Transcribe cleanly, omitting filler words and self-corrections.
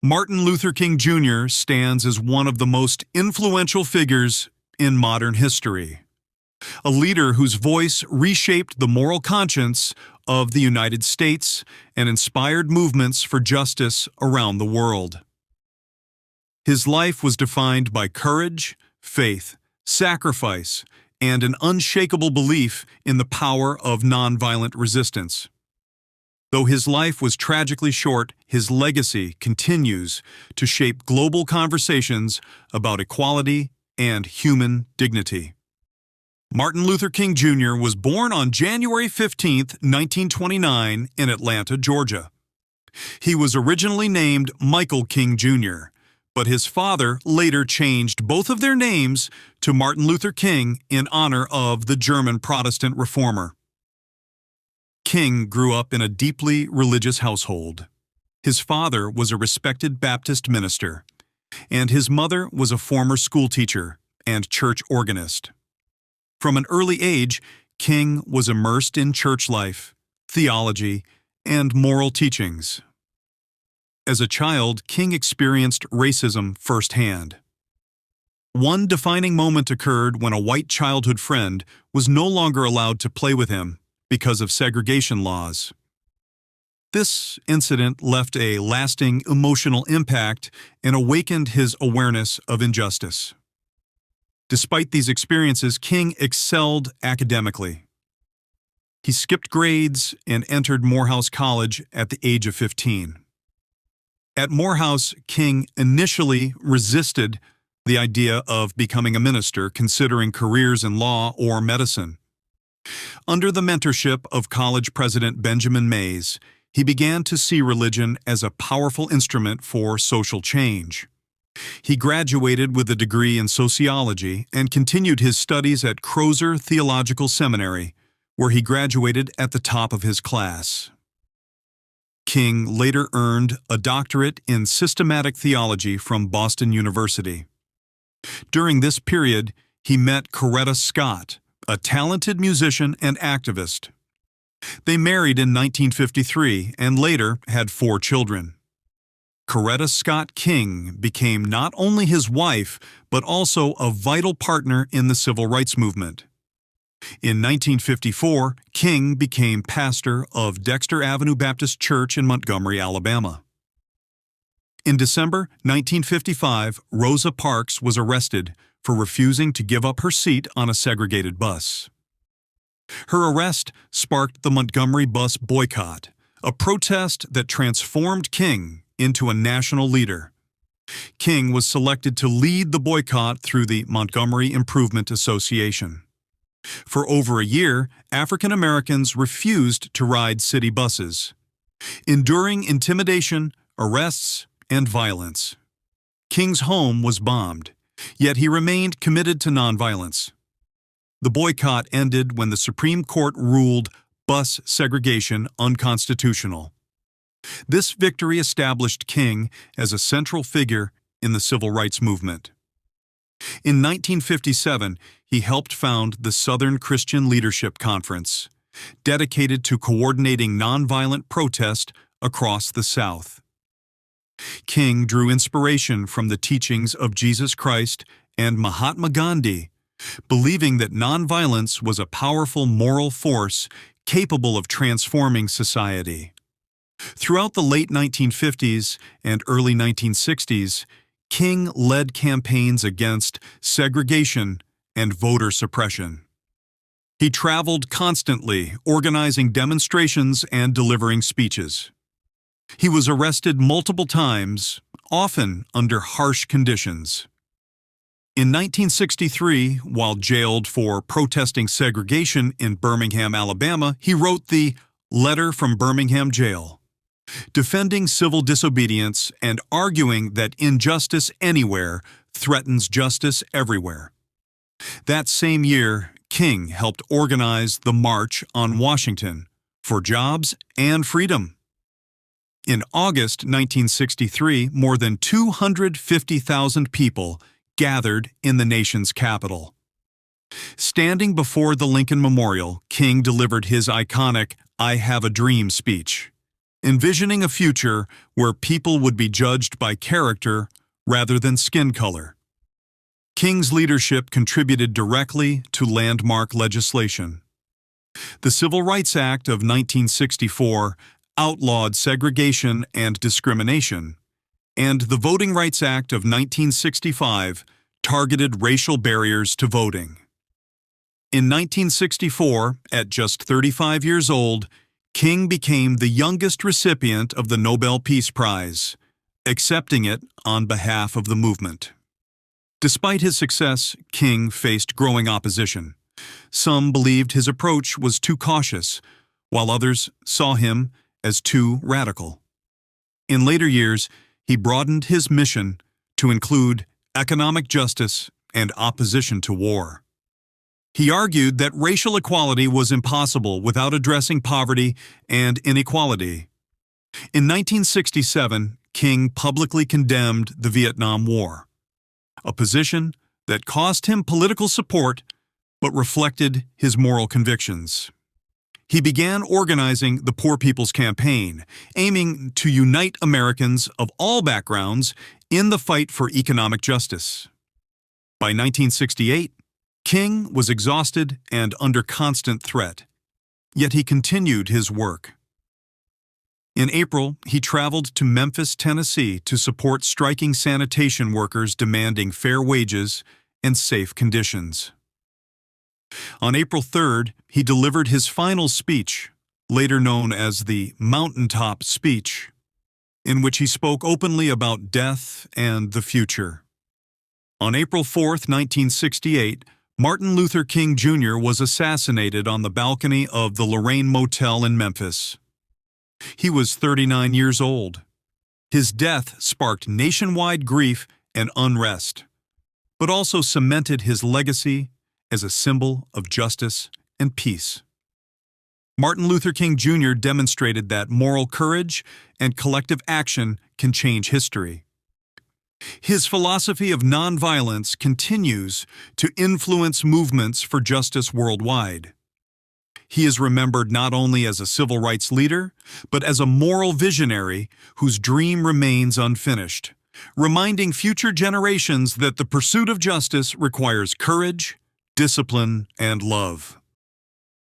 Martin Luther King Jr. stands as one of the most influential figures in modern history, a leader whose voice reshaped the moral conscience of the United States and inspired movements for justice around the world. His life was defined by courage, faith, sacrifice, and an unshakable belief in the power of nonviolent resistance. Though his life was tragically short, his legacy continues to shape global conversations about equality and human dignity. Martin Luther King Jr. was born on January 15, 1929, in Atlanta, Georgia. He was originally named Michael King Jr., but his father later changed both of their names to Martin Luther King in honor of the German Protestant reformer. King grew up in a deeply religious household. His father was a respected Baptist minister, and his mother was a former schoolteacher and church organist. From an early age, King was immersed in church life, theology, and moral teachings. As a child, King experienced racism firsthand. One defining moment occurred when a white childhood friend was no longer allowed to play with him because of segregation laws. This incident left a lasting emotional impact and awakened his awareness of injustice. Despite these experiences, King excelled academically. He skipped grades and entered Morehouse College at the age of 15. At Morehouse, King initially resisted the idea of becoming a minister, considering careers in law or medicine. Under the mentorship of college president Benjamin Mays, he began to see religion as a powerful instrument for social change. He graduated with a degree in sociology and continued his studies at Crozer Theological Seminary, where he graduated at the top of his class. King later earned a doctorate in systematic theology from Boston University. During this period, he met Coretta Scott, a talented musician and activist. They married in 1953 and later had 4 children. Coretta Scott King became not only his wife, but also a vital partner in the civil rights movement. In 1954, King became pastor of Dexter Avenue Baptist Church in Montgomery, Alabama. In December 1955, Rosa Parks was arrested for refusing to give up her seat on a segregated bus. Her arrest sparked the Montgomery Bus Boycott, a protest that transformed King into a national leader. King was selected to lead the boycott through the Montgomery Improvement Association. For over a year, African Americans refused to ride city buses, enduring intimidation, arrests, and violence. King's home was bombed, yet he remained committed to nonviolence. The boycott ended when the Supreme Court ruled bus segregation unconstitutional. This victory established King as a central figure in the civil rights movement. In 1957, he helped found the Southern Christian Leadership Conference, dedicated to coordinating nonviolent protest across the South. King drew inspiration from the teachings of Jesus Christ and Mahatma Gandhi, believing that nonviolence was a powerful moral force capable of transforming society. Throughout the late 1950s and early 1960s, King led campaigns against segregation and voter suppression. He traveled constantly, organizing demonstrations and delivering speeches. He was arrested multiple times, often under harsh conditions. In 1963, while jailed for protesting segregation in Birmingham, Alabama, he wrote the Letter from Birmingham Jail, defending civil disobedience and arguing that injustice anywhere threatens justice everywhere. That same year, King helped organize the March on Washington for jobs and freedom. In August 1963, more than 250,000 people gathered in the nation's capital. Standing before the Lincoln Memorial, King delivered his iconic "I Have a Dream" speech. envisioning a future where people would be judged by character rather than skin color. King's leadership contributed directly to landmark legislation. The Civil Rights Act of 1964 outlawed segregation and discrimination, and the Voting Rights Act of 1965 targeted racial barriers to voting. In 1964, at just 35 years old, King became the youngest recipient of the Nobel Peace Prize, accepting it on behalf of the movement. Despite his success, King faced growing opposition. Some believed his approach was too cautious, while others saw him as too radical. In later years, he broadened his mission to include economic justice and opposition to war. He argued that racial equality was impossible without addressing poverty and inequality. In 1967, King publicly condemned the Vietnam War, a position that cost him political support but reflected his moral convictions. He began organizing the Poor People's Campaign, aiming to unite Americans of all backgrounds in the fight for economic justice. By 1968, King was exhausted and under constant threat, yet he continued his work. In April, he traveled to Memphis, Tennessee to support striking sanitation workers demanding fair wages and safe conditions. On April 3rd, he delivered his final speech, later known as the Mountaintop Speech, in which he spoke openly about death and the future. On April 4th, 1968, Martin Luther King Jr. was assassinated on the balcony of the Lorraine Motel in Memphis. He was 39 years old. His death sparked nationwide grief and unrest, but also cemented his legacy as a symbol of justice and peace. Martin Luther King Jr. demonstrated that moral courage and collective action can change history. His philosophy of nonviolence continues to influence movements for justice worldwide. He is remembered not only as a civil rights leader, but as a moral visionary whose dream remains unfinished, reminding future generations that the pursuit of justice requires courage, discipline, and love.